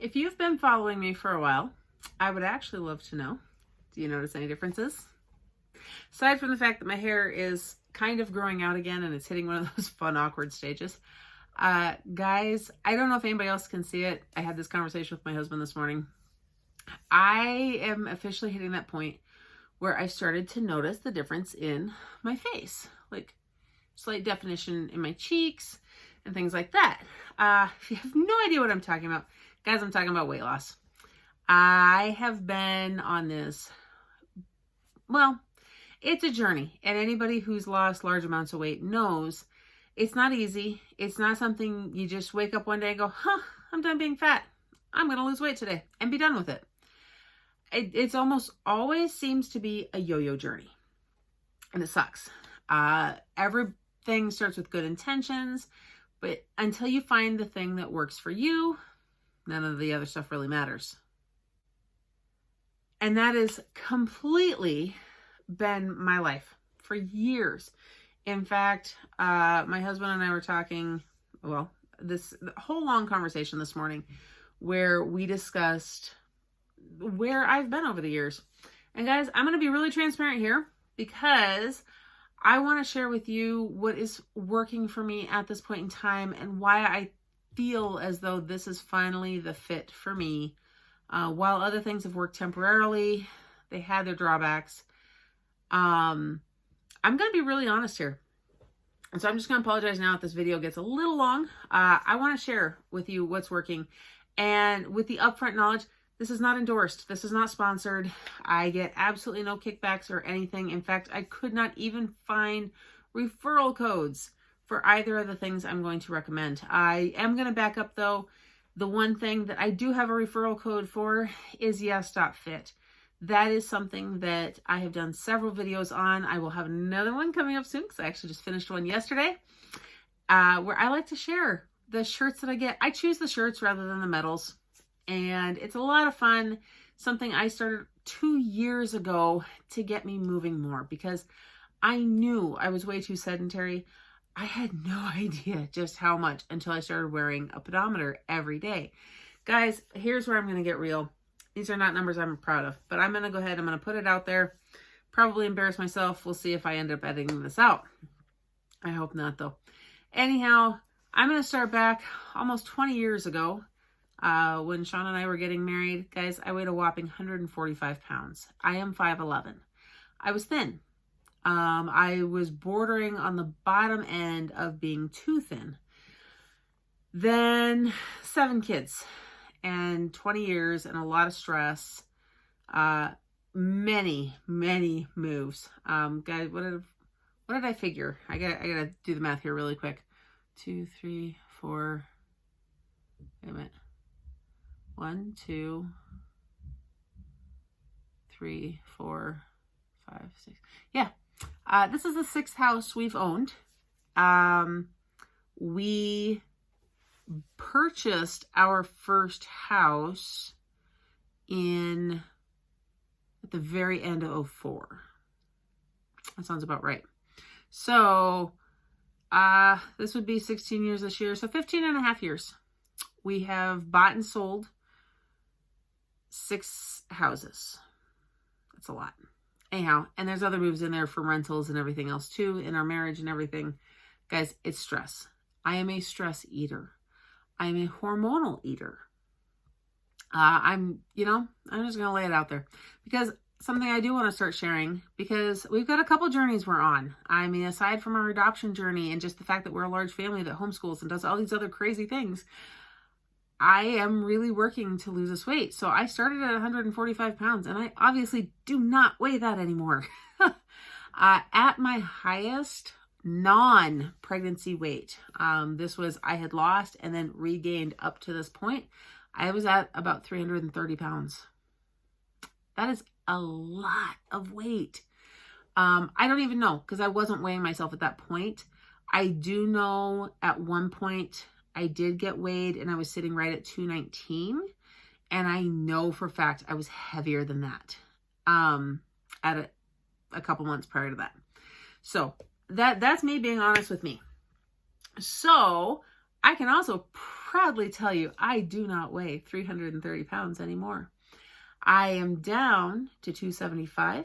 If you've been following me for a while, I would actually love to know, do you notice any differences? Aside from the fact that my hair is kind of growing out again and it's hitting one of those fun, awkward stages. Guys, I don't know if anybody else can see it. I had this conversation with my husband this morning. I am officially hitting that point where I started to notice the difference in my face, like slight definition in my cheeks and things like that. If you have no idea what I'm talking about, guys, I'm talking about weight loss. I have been on this, well, it's a journey, and anybody who's lost large amounts of weight knows it's not easy. It's not something you just wake up one day and go, I'm done being fat. I'm going to lose weight today and be done with it. It's almost always seems to be a yo-yo journey, and it sucks. Everything starts with good intentions, but until you find the thing that works for you, none of the other stuff really matters. And that has completely been my life for years. In fact, my husband and I were talking, the whole long conversation this morning where we discussed where I've been over the years. And guys, I'm going to be really transparent here because I want to share with you what is working for me at this point in time and why I feel as though this is finally the fit for me. While other things have worked temporarily, they had their drawbacks. I'm going to be really honest here. And so I'm just going to apologize now if this video gets a little long. I want to share with you what's working. And with the upfront knowledge, this is not endorsed. This is not sponsored. I get absolutely no kickbacks or anything. In fact, I could not even find referral codes for either of the things I'm going to recommend. I am going to back up though. The one thing that I do have a referral code for is yes.fit. That is something that I have done several videos on. I will have another one coming up soon because I actually just finished one yesterday where I like to share the shirts that I get. I choose the shirts rather than the medals, and it's a lot of fun. Something I started 2 years ago to get me moving more because I knew I was way too sedentary. I had no idea just how much until I started wearing a pedometer every day. Guys, here's where I'm going to get real. These are not numbers I'm proud of, but I'm going to go ahead. I'm going to put it out there. Probably embarrass myself. We'll see if I end up editing this out. I hope not, though. Anyhow, I'm going to start back almost 20 years ago when Sean and I were getting married. Guys, I weighed a whopping 145 pounds. I am 5'11". I was thin. I was bordering on the bottom end of being too thin. Then 7 kids and 20 years and a lot of stress. Many moves. Guys, what did I figure? I gotta do the math here really quick. 2, 3, 4. Wait a minute. 1, 2, 3, 4, 5, 6. Yeah. This is the 6th house we've owned. We purchased our first house at the very end of 2004. That sounds about right. So, this would be 16 years this year. So 15 and a half years. We have bought and sold 6 houses. That's a lot. Anyhow, and there's other moves in there for rentals and everything else too, in our marriage and everything. Guys, it's stress. I am a stress eater. I'm a hormonal eater. I'm just going to lay it out there because something I do want to start sharing because we've got a couple journeys we're on. I mean, aside from our adoption journey and just the fact that we're a large family that homeschools and does all these other crazy things, I am really working to lose this weight. So I started at 145 pounds and I obviously do not weigh that anymore. At my highest non-pregnancy weight, I had lost and then regained up to this point. I was at about 330 pounds. That is a lot of weight. I don't even know because I wasn't weighing myself at that point. I do know at one point I did get weighed and I was sitting right at 219. And I know for a fact I was heavier than that at a couple months prior to that. So that's me being honest with me. So I can also proudly tell you I do not weigh 330 pounds anymore. I am down to 275.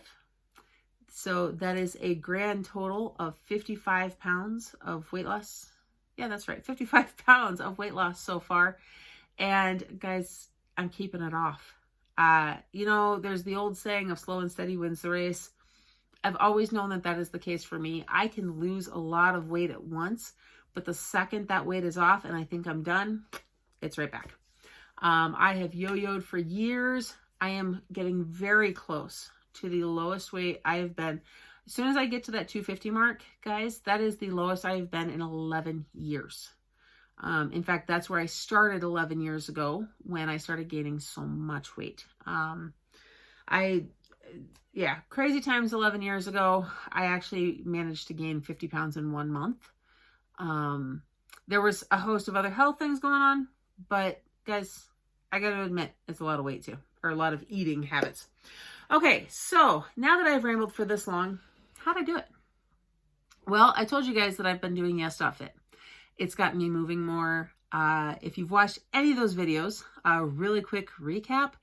So that is a grand total of 55 pounds of weight loss. Yeah, that's right. 55 pounds of weight loss so far. And guys, I'm keeping it off. There's the old saying of slow and steady wins the race. I've always known that that is the case for me. I can lose a lot of weight at once, but the second that weight is off and I think I'm done, it's right back. I have yo-yoed for years. I am getting very close to the lowest weight I have been. As soon as I get to that 250 mark, guys, that is the lowest I have been in 11 years. In fact, that's where I started 11 years ago when I started gaining so much weight. Crazy times 11 years ago. I actually managed to gain 50 pounds in 1 month. There was a host of other health things going on, but guys, I got to admit, it's a lot of weight too, or a lot of eating habits. Okay, so now that I've rambled for this long, how'd I do it? Well, I told you guys that I've been doing yes.fit. It's gotten me moving more. If you've watched any of those videos, a really quick recap,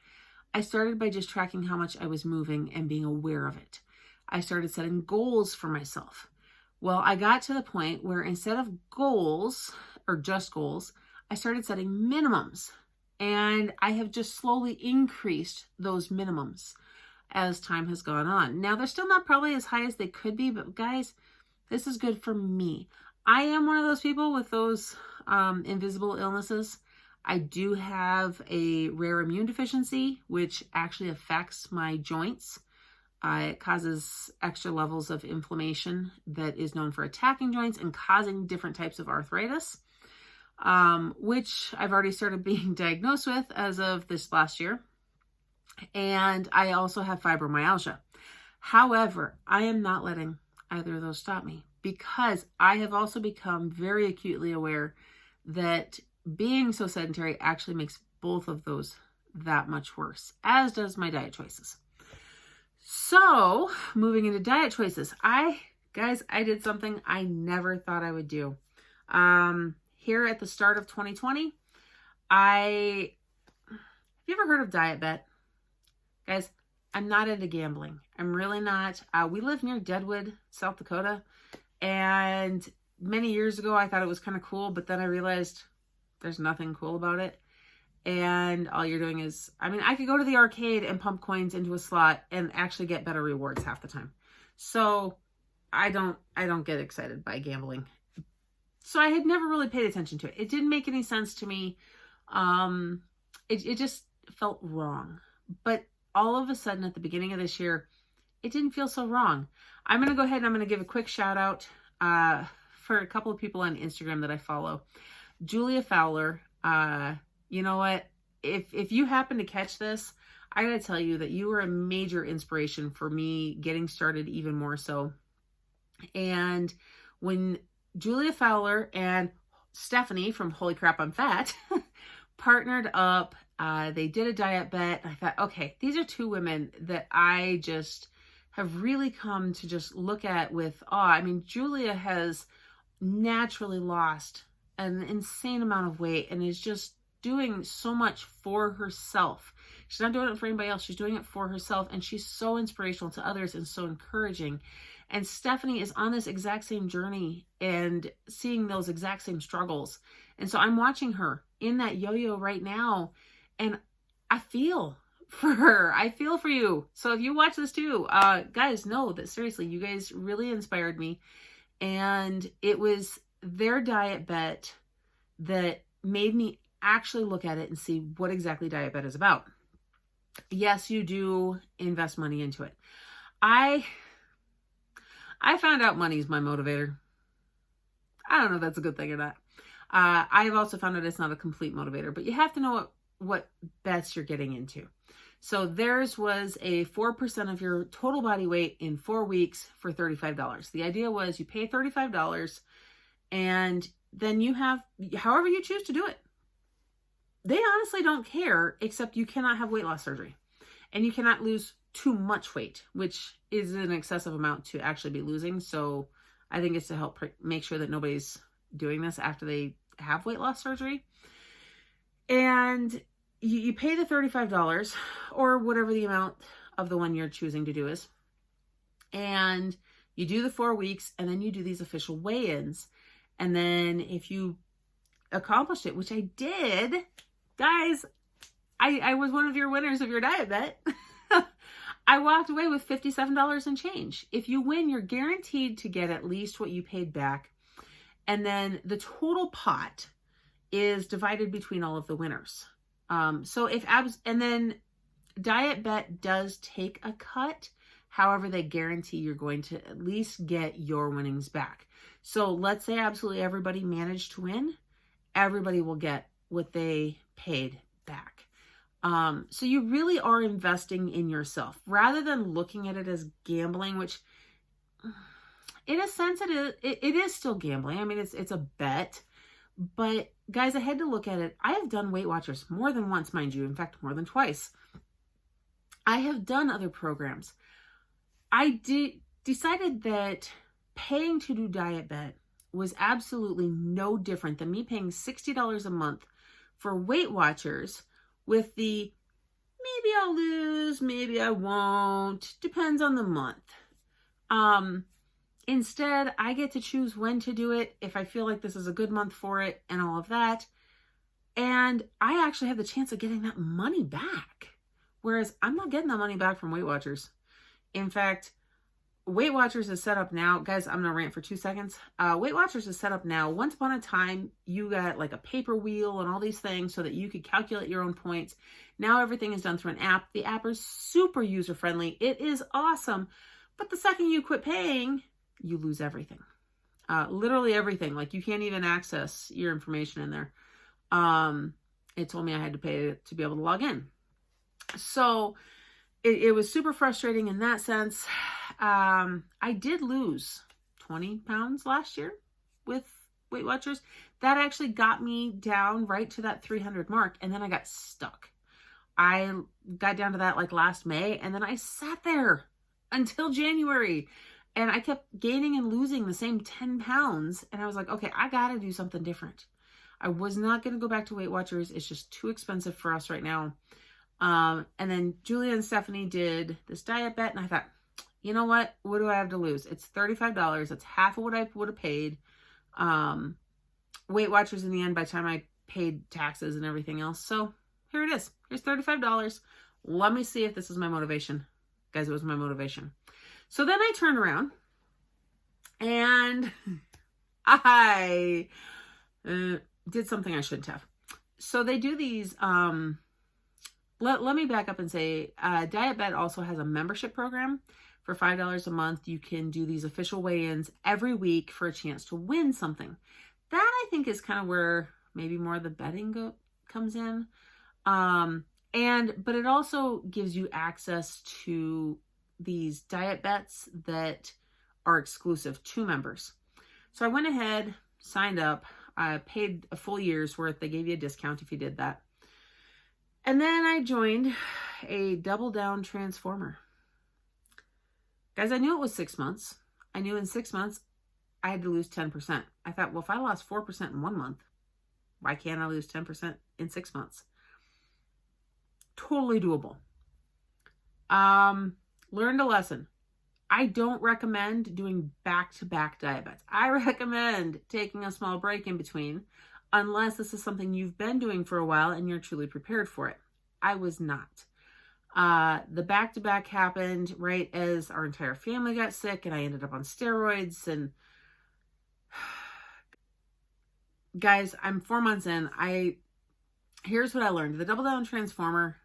I started by just tracking how much I was moving and being aware of it. I started setting goals for myself. Well, I got to the point where instead of goals, or just goals, I started setting minimums. And I have just slowly increased those minimums as time has gone on. Now, they're still not probably as high as they could be, but guys, this is good for me. I am one of those people with those invisible illnesses. I do have a rare immune deficiency, which actually affects my joints. It causes extra levels of inflammation that is known for attacking joints and causing different types of arthritis, which I've already started being diagnosed with as of this last year. And I also have fibromyalgia. However, I am not letting either of those stop me, because I have also become very acutely aware that being so sedentary actually makes both of those that much worse, as does my diet choices. So moving into diet choices, I did something I never thought I would do. Here at the start of 2020, have you ever heard of DietBet? Guys, I'm not into gambling. I'm really not. We live near Deadwood, South Dakota. And many years ago, I thought it was kind of cool, but then I realized there's nothing cool about it. And all you're doing is, I could go to the arcade and pump coins into a slot and actually get better rewards half the time. So I don't get excited by gambling. So I had never really paid attention to it. It didn't make any sense to me. It just felt wrong. But all of a sudden at the beginning of this year, it didn't feel so wrong. I'm going to go ahead and I'm going to give a quick shout out for a couple of people on Instagram that I follow. Julia Fowler, you know what? If you happen to catch this, I got to tell you that you were a major inspiration for me getting started even more so. And when Julia Fowler and Stephanie from Holy Crap I'm Fat partnered up, they did a diet bet. I thought, okay, these are two women that I just have really come to just look at with awe. Julia has naturally lost an insane amount of weight and is just doing so much for herself. She's not doing it for anybody else. She's doing it for herself. And she's so inspirational to others and so encouraging. And Stephanie is on this exact same journey and seeing those exact same struggles. And so I'm watching her in that yo-yo right now. And I feel for her. I feel for you. So if you watch this too, guys, know that seriously, you guys really inspired me. And it was their diet bet that made me actually look at it and see what exactly diet bet is about. Yes, you do invest money into it. I found out money is my motivator. I don't know if that's a good thing or not. I've also found out it's not a complete motivator, but you have to know what bets you're getting into. So theirs was a 4% of your total body weight in 4 weeks for $35. The idea was you pay $35 and then you have however you choose to do it. They honestly don't care, except you cannot have weight loss surgery and you cannot lose too much weight, which is an excessive amount to actually be losing. So I think it's to help make sure that nobody's doing this after they have weight loss surgery. And you pay the $35 or whatever the amount of the one you're choosing to do is. And you do the 4 weeks, and then you do these official weigh-ins. And then if you accomplished it, which I did, guys, I was one of your winners of your diet bet. I walked away with $57 and change. If you win, you're guaranteed to get at least what you paid back. And then the total pot is divided between all of the winners. And then DietBet does take a cut. However, they guarantee you're going to at least get your winnings back. So let's say absolutely everybody managed to win. Everybody will get what they paid back. So you really are investing in yourself rather than looking at it as gambling, which in a sense it is still gambling. I mean, it's a bet, but guys, I had to look at it. I have done Weight Watchers more than once, mind you. In fact, more than twice. I have done other programs. I decided that paying to do DietBet was absolutely no different than me paying $60 a month for Weight Watchers with the maybe I'll lose, maybe I won't, depends on the month. Instead, I get to choose when to do it, if I feel like this is a good month for it and all of that. And I actually have the chance of getting that money back. Whereas I'm not getting that money back from Weight Watchers. In fact, Weight Watchers is set up now. Guys, I'm going to rant for 2 seconds. Weight Watchers is set up now. Once upon a time, you got like a paper wheel and all these things so that you could calculate your own points. Now everything is done through an app. The app is super user-friendly. It is awesome. But the second you quit paying, you lose everything. Literally everything. Like you can't even access your information in there. It told me I had to pay to be able to log in. So it was super frustrating in that sense. I did lose 20 pounds last year with Weight Watchers. That actually got me down right to that 300 mark. And then I got stuck. I got down to that like last May. And then I sat there until January. And I kept gaining and losing the same 10 pounds. And I was like, okay, I got to do something different. I was not going to go back to Weight Watchers. It's just too expensive for us right now. And then Julia and Stephanie did this diet bet. And I thought, you know what? What do I have to lose? It's $35. That's half of what I would have paid. Weight Watchers in the end by the time I paid taxes and everything else. So here it is. Here's $35. Let me see if this is my motivation. Guys, it was my motivation. So then I turned around and I did something I shouldn't have. So they do these, let me back up and say, DietBet also has a membership program. For $5 a month, you can do these official weigh-ins every week for a chance to win something. That I think is kind of where maybe more of the betting comes in. But it also gives you access to these diet bets that are exclusive to members. So I went ahead, signed up, I paid a full year's worth. They gave you a discount if you did that. And then I joined a Double Down Transformer. Guys, I knew it was 6 months. I knew in 6 months I had to lose 10%. I thought, well, if I lost 4% in 1 month, why can't I lose 10% in 6 months? Totally doable. Learned a lesson. I don't recommend doing back-to-back diet bets. I recommend taking a small break in between, unless this is something you've been doing for a while and you're truly prepared for it. I was not. The back-to-back happened right as our entire family got sick and I ended up on steroids. And guys, I'm 4 months in. Here's what I learned. The Double Down Transformer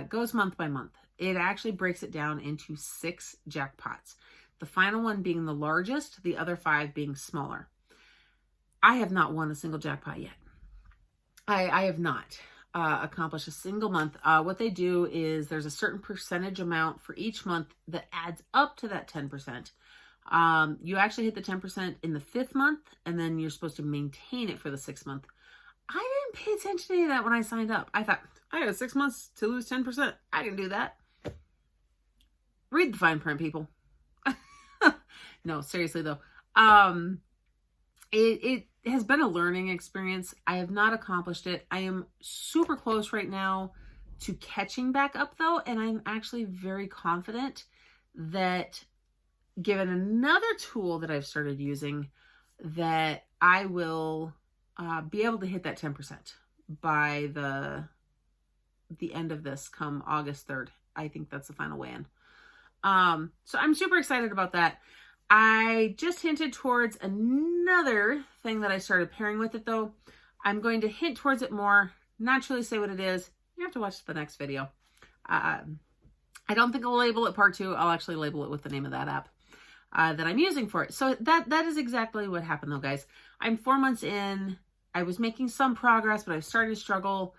goes month by month. It actually breaks it down into 6 jackpots. The final one being the largest, the other 5 being smaller. I have not won a single jackpot yet. I have not accomplished a single month. What they do is there's a certain percentage amount for each month that adds up to that 10%. You actually hit the 10% in the 5th month, and then you're supposed to maintain it for the 6th month. I didn't pay attention to any of that when I signed up. I thought, I have 6 months to lose 10%. I can do that. Read the fine print, people. No, seriously though. has been a learning experience. I have not accomplished it. I am super close right now to catching back up though. And I'm actually very confident that given another tool that I've started using, that I will be able to hit that 10% by the end of this come August 3rd. I think that's the final weigh-in. So I'm super excited about that. I just hinted towards another thing that I started pairing with it though. I'm going to hint towards it more, not really say what it is. You have to watch the next video. I don't think I'll label it part 2. I'll actually label it with the name of that app that I'm using for it. So that is exactly what happened though, guys. I'm 4 months in. I was making some progress, but I was starting to struggle.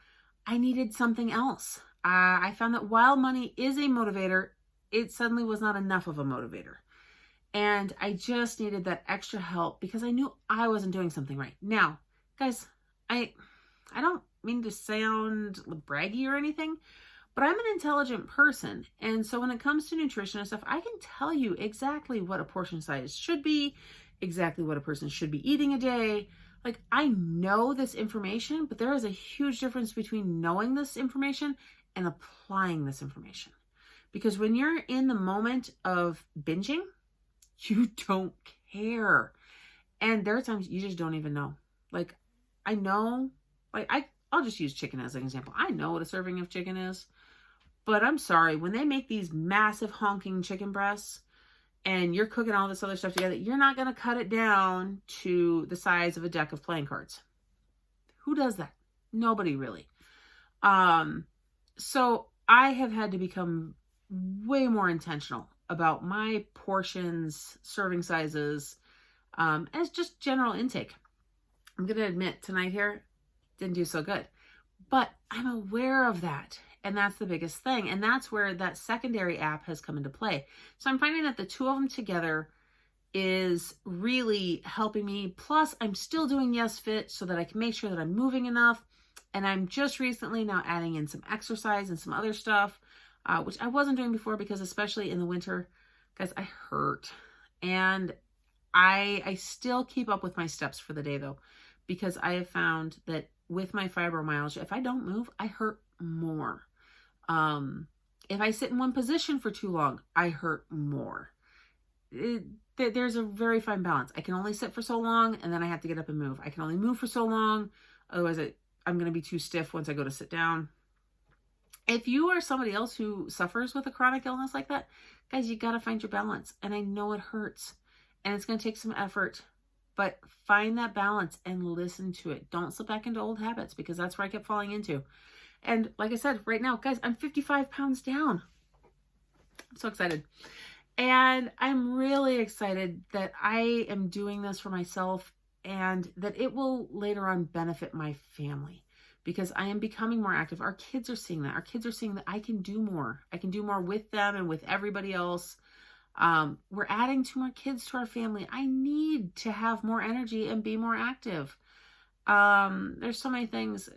I needed something else. I found that while money is a motivator, it suddenly was not enough of a motivator. And I just needed that extra help because I knew I wasn't doing something right. Now, guys, I don't mean to sound braggy or anything, but I'm an intelligent person. And so when it comes to nutrition and stuff, I can tell you exactly what a portion size should be, exactly what a person should be eating a day. Like, I know this information, but there is a huge difference between knowing this information and applying this information. Because when you're in the moment of binging, you don't care. And there are times you just don't even know. Like, I know, like, I'll just use chicken as an example. I know what a serving of chicken is, but I'm sorry, when they make these massive honking chicken breasts and you're cooking all this other stuff together, you're not going to cut it down to the size of a deck of playing cards. Who does that? Nobody really. So I have had to become way more intentional about my portions, serving sizes, as just general intake. I'm going to admit tonight here, didn't do so good, but I'm aware of that. And that's the biggest thing. And that's where that secondary app has come into play. So I'm finding that the two of them together is really helping me. Plus, I'm still doing yes.fit so that I can make sure that I'm moving enough. And I'm just recently now adding in some exercise and some other stuff, which I wasn't doing before because especially in the winter, guys, I hurt. And I still keep up with my steps for the day though, because I have found that with my fibromyalgia, if I don't move, I hurt more. If I sit in one position for too long, I hurt more. There's a very fine balance. I can only sit for so long and then I have to get up and move. I can only move for so long. Otherwise I'm going to be too stiff once I go to sit down. If you are somebody else who suffers with a chronic illness like that, guys, you got to find your balance. And I know it hurts and it's going to take some effort, but find that balance and listen to it. Don't slip back into old habits because that's where I kept falling into. And like I said, right now, guys, I'm 55 pounds down. I'm so excited. And I'm really excited that I am doing this for myself and that it will later on benefit my family because I am becoming more active. Our kids are seeing that. Our kids are seeing that I can do more. I can do more with them and with everybody else. We're adding 2 more kids to our family. I need to have more energy and be more active. There's so many things.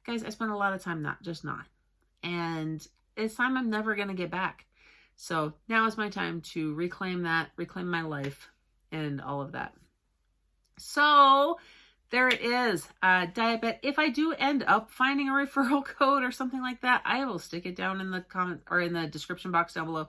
Guys, I spent a lot of time not. And it's time I'm never going to get back. So now is my time to reclaim my life and all of that. So there it is, DietBet. If I do end up finding a referral code or something like that, I will stick it down in the comment or in the description box down below.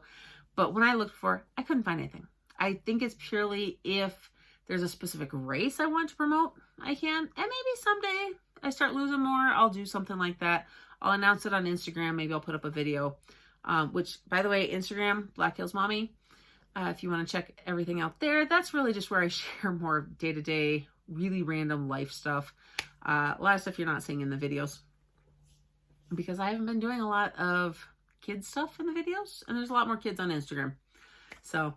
But when I looked for it, I couldn't find anything. I think it's purely if there's a specific race I want to promote, I can. And maybe someday I start losing more, I'll do something like that. I'll announce it on Instagram. Maybe I'll put up a video, which, by the way, Instagram, Black Hills Mommy, if you want to check everything out there, that's really just where I share more day-to-day, really random life stuff. A lot of stuff you're not seeing in the videos because I haven't been doing a lot of kids stuff in the videos, and there's a lot more kids on Instagram. So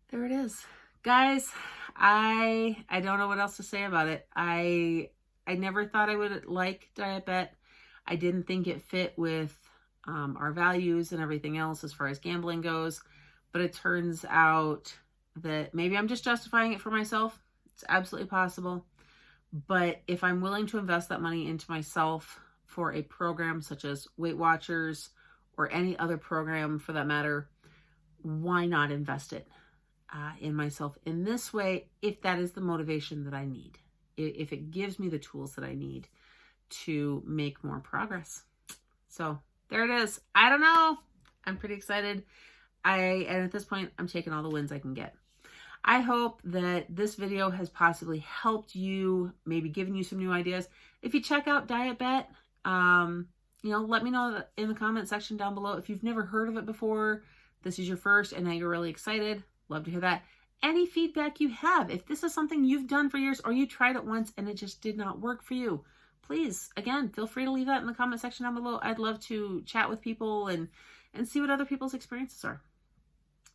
there it is. Guys, I don't know what else to say about it. I never thought I would like DietBet. I didn't think it fit with our values and everything else as far as gambling goes. But it turns out that maybe I'm just justifying it for myself. It's absolutely possible. But if I'm willing to invest that money into myself for a program such as Weight Watchers or any other program for that matter, why not invest it? in myself in this way, if that is the motivation that I need, if it gives me the tools that I need to make more progress. So there it is. I don't know. I'm pretty excited. And at this point, I'm taking all the wins I can get. I hope that this video has possibly helped you, maybe given you some new ideas. If you check out DietBet, let me know in the comment section down below. If you've never heard of it before, this is your first, and now you're really excited. Love to hear that. Any feedback you have, if this is something you've done for years or you tried it once and it just did not work for you, please, again, feel free to leave that in the comment section down below. I'd love to chat with people and see what other people's experiences are.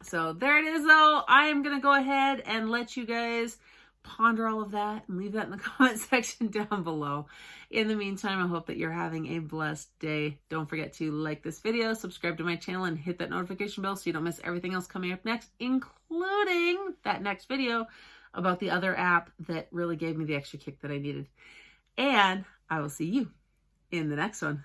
So there it is, though. I am going to go ahead and let you guys ponder all of that and leave that in the comment section down below. In the meantime, I hope that you're having a blessed day. Don't forget to like this video, subscribe to my channel, and hit that notification bell so you don't miss everything else coming up next, including that next video about the other app that really gave me the extra kick that I needed. And I will see you in the next one.